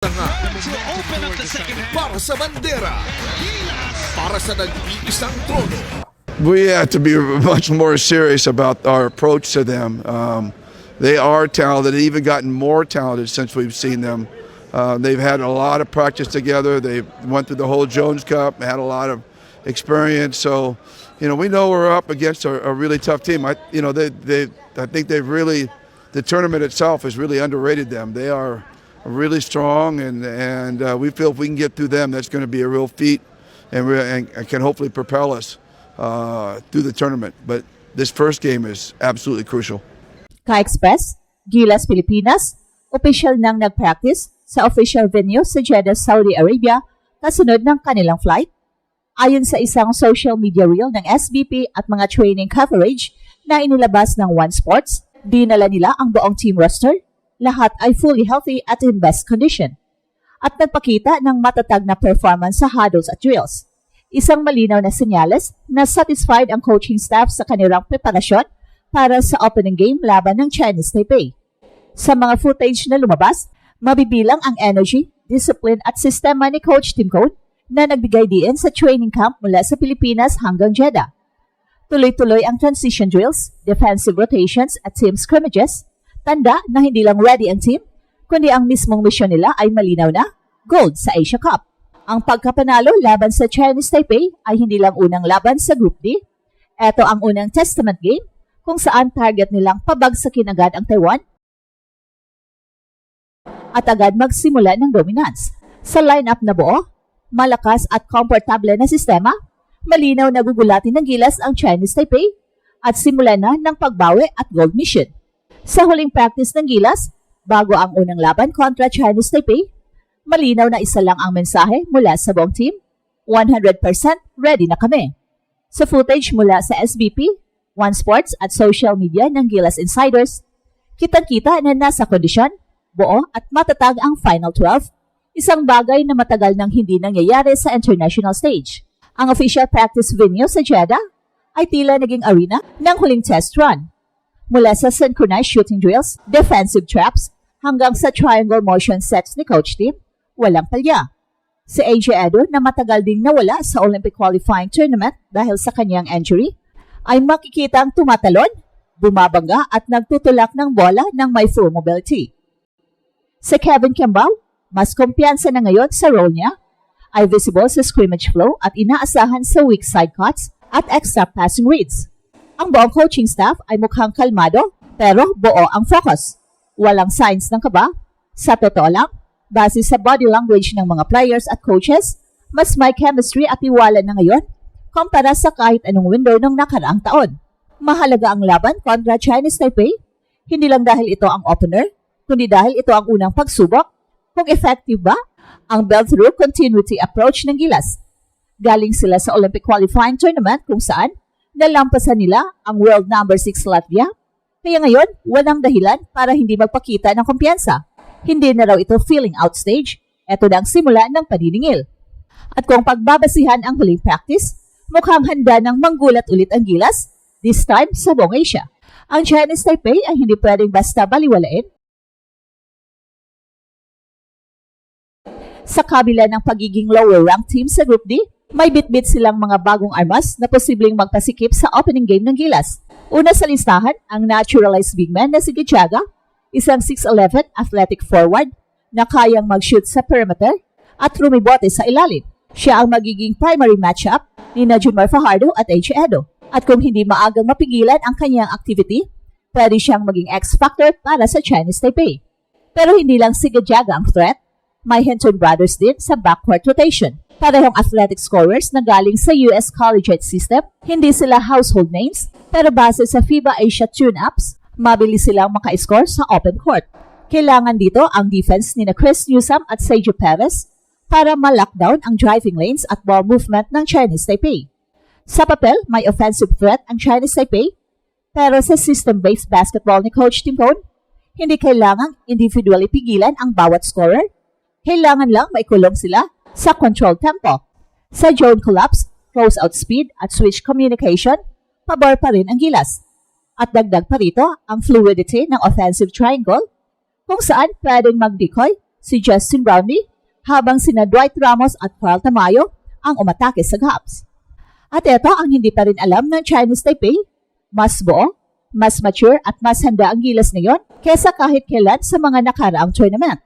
To open up the second half. Para sa bandera, para sa nag-iisang trono. We have to be much more serious about our approach to them. They are talented, even gotten more talented since we've seen them. They've had a lot of practice together. They went through the whole Jones Cup, had a lot of experience. So, we know we're up against a really tough team. I think the tournament itself has really underrated them. They are really strong, and we feel if we can get through them, that's going to be a real feat, and can hopefully propel us through the tournament. But this first game is absolutely crucial. Ka-Express, Gilas, Pilipinas, official nang nag-practice sa official venue sa Jeddah, Saudi Arabia, kasunod ng kanilang flight. Ayon sa isang social media reel ng SBP at mga training coverage na inilabas ng One Sports, dinala nila ang buong team roster. Lahat ay fully healthy at in best condition. At nagpakita ng matatag na performance sa huddles at drills. Isang malinaw na senyales na satisfied ang coaching staff sa kanilang preparasyon para sa opening game laban ng Chinese Taipei. Sa mga footage na lumabas, mabibilang ang energy, discipline at sistema ni Coach Tim Cone na nagbigay diin sa training camp mula sa Pilipinas hanggang Jeddah. Tuloy-tuloy ang transition drills, defensive rotations at team scrimmages. Tanda na hindi lang ready ang team, kundi ang mismong misyon nila ay malinaw na gold sa Asia Cup. Ang pagkapanalo laban sa Chinese Taipei ay hindi lang unang laban sa Group D. Ito ang unang testament game kung saan target nilang pabagsakin agad ang Taiwan at agad magsimula ng dominance. Sa lineup na buo, malakas at komportable na sistema, malinaw na gugulatin ng Gilas ang Chinese Taipei at simula na ng pagbawi at gold mission. Sa huling practice ng Gilas, bago ang unang laban kontra Chinese Taipei, malinaw na isa lang ang mensahe mula sa buong team, 100% ready na kami. Sa footage mula sa SBP, One Sports at social media ng Gilas Insiders, kitang-kita na nasa kondisyon, buo at matatag ang Final 12, isang bagay na matagal nang hindi nangyayari sa international stage. Ang official practice venue sa Jeddah ay tila naging arena ng huling test run. Mula sa synchronized shooting drills, defensive traps, hanggang sa triangle motion sets ni Coach Tim, walang palya. Si AJ Edo na matagal ding nawala sa Olympic qualifying tournament dahil sa kanyang injury, ay makikitang tumatalon, bumabangga at nagtutulak ng bola ng may full mobility. Si Kevin Kembao, mas kumpiyansa na ngayon sa role niya, ay visible sa scrimmage flow at inaasahan sa weak side cuts at extra passing reads. Ang buong coaching staff ay mukhang kalmado pero buo ang focus. Walang signs ng kaba. Sa totoo lang, base sa body language ng mga players at coaches, mas may chemistry at tiwala na ngayon kumpara sa kahit anong window ng nakaraang taon. Mahalaga ang laban kontra Chinese Taipei, hindi lang dahil ito ang opener, kundi dahil ito ang unang pagsubok kung effective ba ang build-through continuity approach ng Gilas. Galing sila sa Olympic qualifying tournament kung saan nalampasan nila ang world number 6 Latvia. Kaya ngayon, walang dahilan para hindi magpakita ng kumpiyansa. Hindi na raw ito feeling out stage. Ito na ang simula ng paniningil. At kung pagbabasihan ang huling practice, mukhang handa ng manggulat ulit ang Gilas, this time sa buong Asia. Ang Chinese Taipei ay hindi pwedeng basta baliwalain. Sa kabila ng pagiging lower-ranked team sa Group D, may bit-bit silang mga bagong armas na posibleng magpasikip sa opening game ng Gilas. Una sa listahan, ang naturalized big man na si Gijaga, isang 6'11 athletic forward na kayang mag-shoot sa perimeter at rumibote sa ilalim. Siya ang magiging primary matchup ni Junmar Fajardo at AJ Edo. At kung hindi maagang mapigilan ang kanyang activity, pwede siyang maging X-factor para sa Chinese Taipei. Pero hindi lang si Gijaga ang threat, may Hinton brothers din sa backcourt rotation. Parehong athletic scorers na galing sa US collegiate system, hindi sila household names, pero base sa FIBA Asia tune-ups, mabilis silang maka-score sa open court. Kailangan dito ang defense ni Chris Newsome at Sergio Perez para ma-lockdown ang driving lanes at ball movement ng Chinese Taipei. Sa papel, may offensive threat ang Chinese Taipei, pero sa system-based basketball ni Coach Tim Cone, hindi kailangang individually pigilan ang bawat scorer. Kailangan lang maikulong sila sa controlled tempo. Sa zone collapse, close-out speed at switch communication, pabor pa rin ang Gilas. At dagdag pa rito ang fluidity ng offensive triangle kung saan pwedeng mag-decoy si Justin Brownlee, habang sina Dwight Ramos at Carl Tamayo ang umatake sa gaps. At ito ang hindi pa rin alam ng Chinese Taipei. Mas buo, mas mature at mas handa ang Gilas ngayon kesa kahit kailan sa mga nakaraang tournament.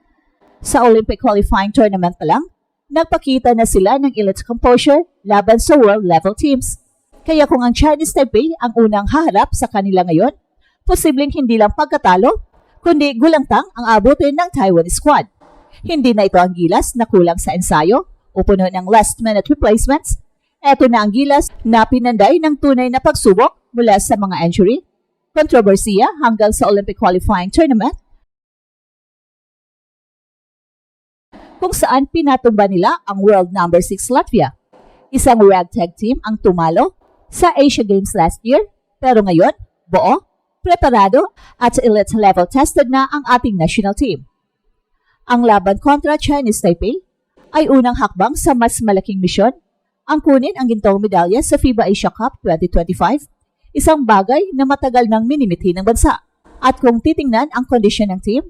Sa Olympic qualifying tournament pa lang, nagpakita na sila ng elite composure laban sa world level teams. Kaya kung ang Chinese Taipei ang unang haharap sa kanila ngayon, posibleng hindi lang pagkatalo, kundi gulangtang ang abutin ng Taiwan squad. Hindi na ito ang Gilas na kulang sa ensayo o puno ng last-minute replacements. Ito na ang Gilas na pinanday ng tunay na pagsubok mula sa mga injury, kontrobersiya hanggang sa Olympic qualifying tournament, kung saan pinatumba nila ang world number 6 Latvia. Isang ragtag team ang tumalo sa Asia Games last year, pero ngayon, buo, preparado at elite level tested na ang ating national team. Ang laban kontra Chinese Taipei ay unang hakbang sa mas malaking misyon, ang kunin ang gintong medalya sa FIBA Asia Cup 2025, isang bagay na matagal nang minimithi ng bansa. At kung titingnan ang kondisyon ng team,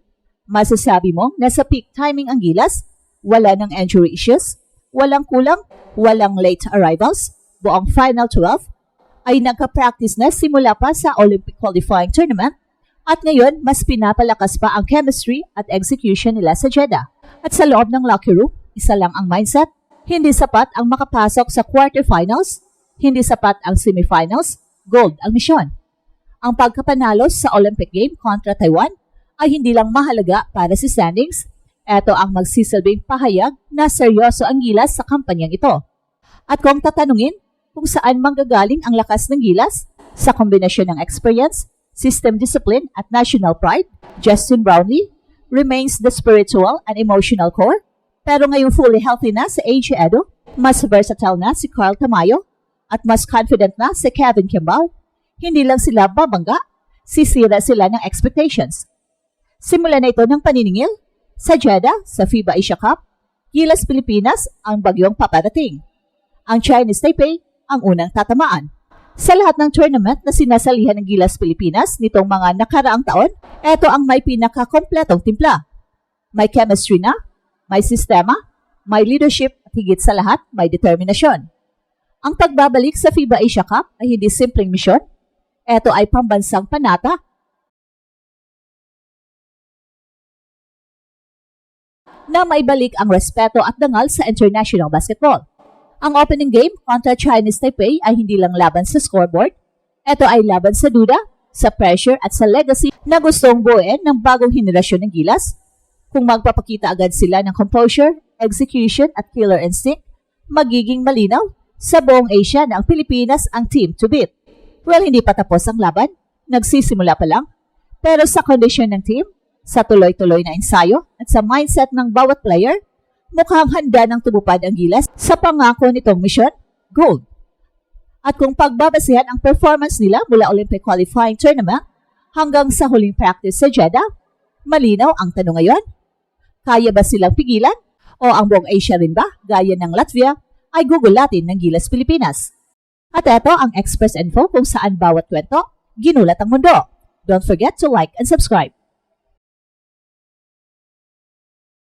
masasabi mong nasa peak timing ang Gilas, wala ng injury issues, walang kulang, walang late arrivals, buong Final 12, ay nagka-practice na simula pa sa Olympic qualifying tournament, at ngayon mas pinapalakas pa ang chemistry at execution nila sa Jeddah. At sa loob ng locker room, isa lang ang mindset, hindi sapat ang makapasok sa quarterfinals, hindi sapat ang semifinals, gold ang misyon. Ang pagkapanalo sa Olympic game kontra Taiwan ay hindi lang mahalaga para sa standings, ito ang magsisilbing pahayag na seryoso ang Gilas sa kampanyang ito. At kung tatanungin kung saan manggagaling ang lakas ng Gilas, sa kombinasyon ng experience, system discipline at national pride, Justin Brownlee remains the spiritual and emotional core. Pero ngayong fully healthy na si AJ Edo, mas versatile na si Carl Tamayo, at mas confident na si Kevin Kimball, hindi lang sila babangga, sisira sila ng expectations. Simula na ito ng paniningil, sa Jeddah, sa FIBA Asia Cup, Gilas Pilipinas ang bagyong paparating. Ang Chinese Taipei ang unang tatamaan. Sa lahat ng tournament na sinasalihan ng Gilas Pilipinas nitong mga nakaraang taon, ito ang may pinakakompletong timpla. May chemistry na, may sistema, may leadership at higit sa lahat, may determinasyon. Ang pagbabalik sa FIBA Asia Cup ay hindi simpleng misyon. Ito ay pambansang panata na maibalik ang respeto at dangal sa international basketball. Ang opening game kontra Chinese Taipei ay hindi lang laban sa scoreboard. Ito ay laban sa duda, sa pressure at sa legacy na gustong buuin ng bagong henerasyon ng Gilas. Kung magpapakita agad sila ng composure, execution at killer instinct, magiging malinaw sa buong Asia na ang Pilipinas ang team to beat. Well, hindi pa tapos ang laban, nagsisimula pa lang. Pero sa kondisyon ng team, sa tuloy-tuloy na ensayo at sa mindset ng bawat player, mukhang handa ng tumupad ang Gilas sa pangako nitong mission, gold. At kung pagbabasihan ang performance nila mula Olympic qualifying tournament hanggang sa huling practice sa Jeddah, malinaw ang tanong ngayon, kaya ba silang pigilan? O ang buong Asia rin ba, gaya ng Latvia, ay gugulatin ng Gilas Pilipinas? At ito ang Express Info kung saan bawat kwento, ginulat ang mundo. Don't forget to like and subscribe.